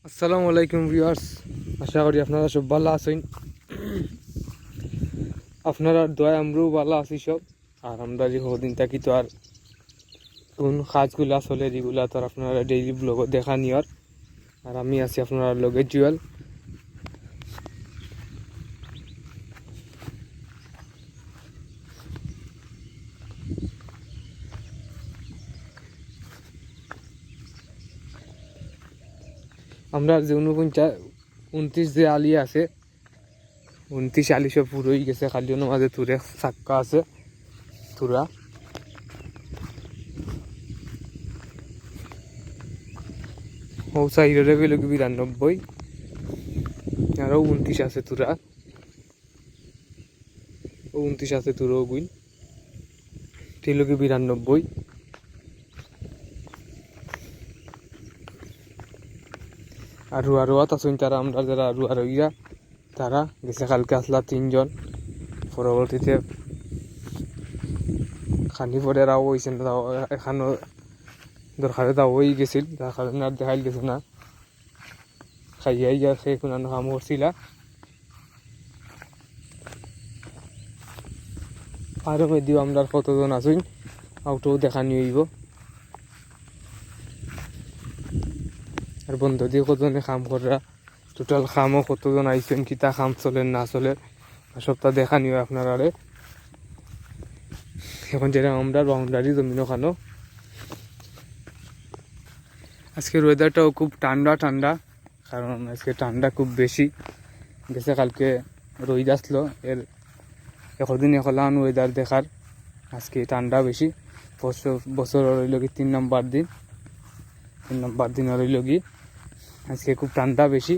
আসসালামু আলাইকুম ভিউয়ার্স, আশা করি আপনারা সব ভালো আছেন। আপনারা দয়া আমরাও ভালো আছি সব। আর আমরা যে কদিন থাকি তো আর কোন কাজগুলা চলে যেগুলা তো আর আপনারা ডেইলি ব্লগ দেখা নিয়ার। আর আমি আছি আপনার লগে জুয়েল। আমরা যে 29 যে আলি আছে, 29 আলি সব পুরোই গেছে, খালি মাঝে তুরে চাক্কা আছে তুরা। ও সাইডে গেল 92, আরও 29 আছে তুরা, 29 আছে তুরো গুইল, তিলকি 92। আর রুয়াত আছেন তারা, আমরা যারা রুয়ার হইয়া তারা গেছে কালকে আসলা 3 জন। পরবর্তীতে খানি পরে রাও হয়েছে না, এখানো দরকারে দাও হয়ে গেছিল, তার কারণে আর দেখাইল গেছে না। খাইয়াই গিয়া সে কোনো কাম করছিলা। আরও মেদিও আমরা কতজন আছেন আউটও দেখানি হইব। আর বন্ধু দিয়ে কতজনে কাম করা, টোটাল কামও কতজন আইসেন, কিতা কাম চলে না চলে সবটা দেখানি হয় আপনারা। এখন যেটা আমরা বাউন্ডারি জমিন ওখানো। আজকের ওয়েদারটাও খুব ঠান্ডা ঠান্ডা, কারণ আজকে ঠান্ডা খুব বেশি গেছে। কালকে রোদ আসলো, এর একদিন এখন ওয়েদার দেখার। আজকে ঠান্ডা বেশি। বছর রইল কি 3 নম্বর দিন রইল কি আজকে খুব ঠান্ডা বেশি।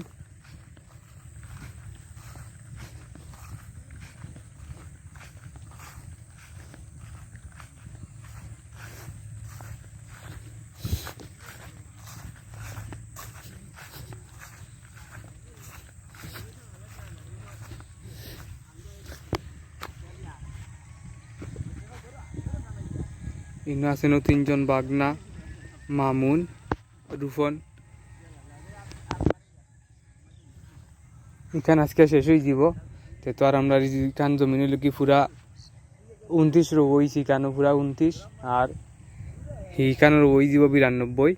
ইনো আছেন 3 জন বাগনা, মামুন, রুফন। এখানে আজকে শেষ হয়ে যাব। তো আর আমরা এখান জমিনে লোকি পুরা 29 রয়েছি, কেন পুরা 29, আর এইখানে রয়ে যাব 92।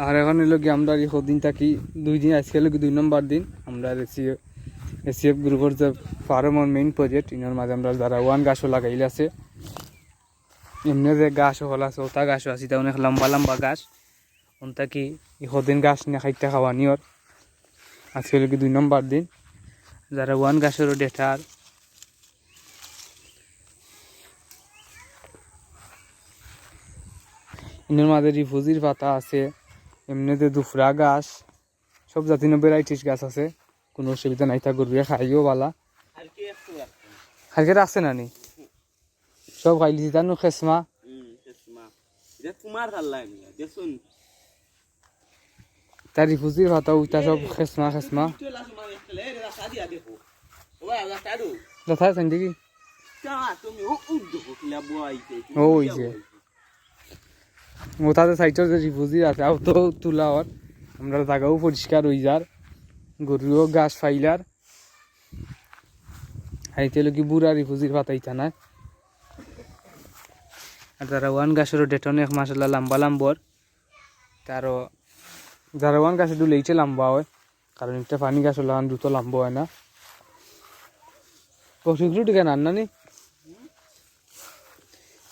আর এখন হইল কি আমরা এই দিন থাকি 2 দিন, আজকে হলো 2 নম্বর দিন। আমরা এসিএফ গ্রুপের যে ফার্মের মেইন প্রজেক্ট, ইনার মাঝে আমরা যারা 1 গাছও লাগাইলে আছে। এমনি যে গাছও হল আছে, ওটা গাছও আছে, তা অনেক লম্বা লম্বা গাছ। ওনটা কি দিন গাছ নিয়ে খাইতে খাওয়ানি ওর। আজকে হলো কি 2 নম্বর দিন। যারা 1 গাছেরও ডেটার ইনার মাঝে রিফুজির পাতা আছে, এমনিতে দুফরা গাছ, সব জাতীয় ভ্যারাইটিস গাছ আছে। কোনো অসুবিধা নাই, তা গরুয়ে খাইও বালা। হালকে রাখছে না নি সব খাইলি জানো খেসমা। তার রিফুজির পাতা উইটা সব খেসমা যথা আছেন দেখি। ওই যে ওটাতে সাইডের যে রিফুজি আছে, আও তো তুলা হওয়ার আমরা জায়গাও পরিষ্কার হয়ে যার, গরুও গাছ ফাইলার। হাইতে কি বুড়া রিফুজির পাতাইতা না। আর যারা 1 গাছেরও ডেট অনেক মাসাল্লাহ লম্বা লম্বর। তারও যারা 1 গাছে ডুলে এইটা লম্বা হয়, কারণ একটা পানি গাছ লাগান দ্রুত লম্বা হয় না। বকরি ঢুকে না নি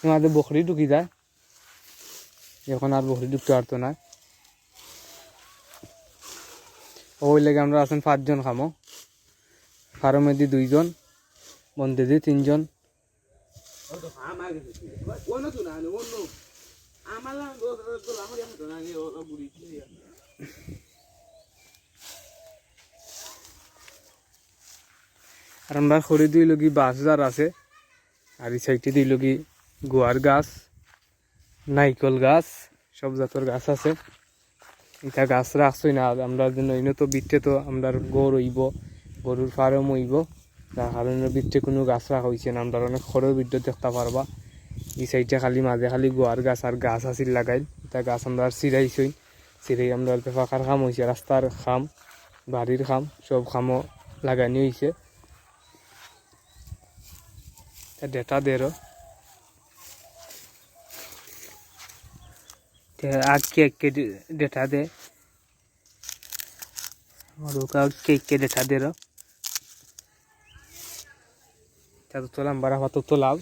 আমাদের, বকরি ঢুকি যায় এখন, আর বকরি ঢুকতে পারতো না। ওই লেগে আমরা আছেন 5 জন খামো, ফার্মে দি 2 জন, বন্ধে দি 3 জন। আর আমরা খড়ি দুই লগি বাঁশজার আছে, আর এই সাইডে দুই লগি গোয়ার গাছ, নাইকল গাছ, সব জাতের গাছ আছে। এটা গাছ রাখছই না আমরা জন্য, ইনো তো বিটে তো আমরা গরু হইব, গরুর ফার্ম হইব, যার কারণে বিটে কোনো গাছ রাখা হয়েছে না। আমরা অনেক খড়ের বিদ্যুৎ দেখতে পারবা। এই সাইডটা খালি মাঝে খালি গোয়ার গাছ আর গাছ আছিল লাগাইল তা গাছ আমরা চিরাইছই চিরাই আমরা অল্প ফাঁকার খাম হয়েছে রাস্তার খাম বাড়ির খাম সব খামও লাগানি হয়েছে ডেটা দেরও আগে একে ডেটা দে और के डेटा दे रहा तो तोला बड़ा हुआ तो लाभ